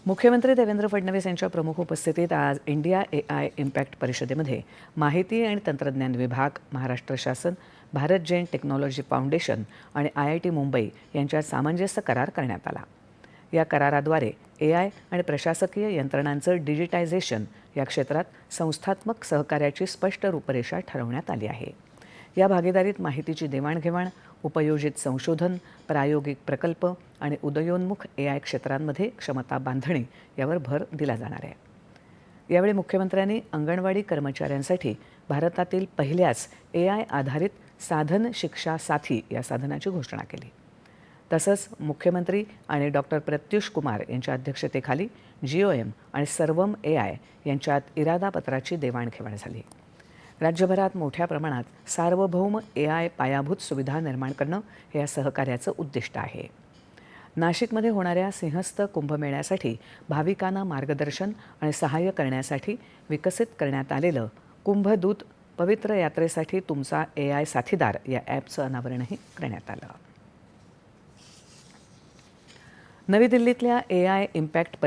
मुख्यमंत्री देवेंद्र फडणवीस यांच्या प्रमुख उपस्थितीत आज इंडिया AI इम्पॅक्ट परिषदेमध्ये माहिती आणि तंत्रज्ञान विभाग, महाराष्ट्र शासन, भारत जैन टेक्नॉलॉजी फाउंडेशन आणि IIT मुंबई यांच्यात सामंजस्य करार करण्यात आला. या कराराद्वारे AI आणि प्रशासकीय यंत्रणांचं डिजिटायझेशन या क्षेत्रात संस्थात्मक सहकार्याची स्पष्ट रूपरेषा ठरवण्यात आली आहे. या भागीदारीत माहितीची देवाणघेवाण, उपयोजित संशोधन, प्रायोगिक प्रकल्प आणि उदयोन्मुख AI क्षेत्रांमध्ये क्षमता बांधणी यावर भर दिला जाणार आहे. यावेळी मुख्यमंत्र्यांनी अंगणवाडी कर्मचाऱ्यांसाठी भारतातील पहिल्याच AI आधारित साधन शिक्षा साथी या साधनाची घोषणा केली. तसंच मुख्यमंत्री आणि डॉक्टर प्रत्युष कुमार यांच्या अध्यक्षतेखाली GOM आणि सर्वम AI यांच्यात इरादापत्राची देवाणघेवाण झाली. राज्यभरात मोठ्या प्रमाणात सार्वभौम AI पायाभूत सुविधा निर्माण करणं हे या सहकार्याचं उद्दिष्ट आहे. नाशिकमध्ये होणाऱ्या सिंहस्थ कुंभमेळ्यासाठी भाविकांना मार्गदर्शन आणि सहाय्य करण्यासाठी विकसित करण्यात आलेलं कुंभदूत पवित्र यात्रेसाठी तुमचा AI साथीदार या ॲपचं अनावरणही करण्यात आलं. नवी दिल्लीतल्या AI इम्पॅक्ट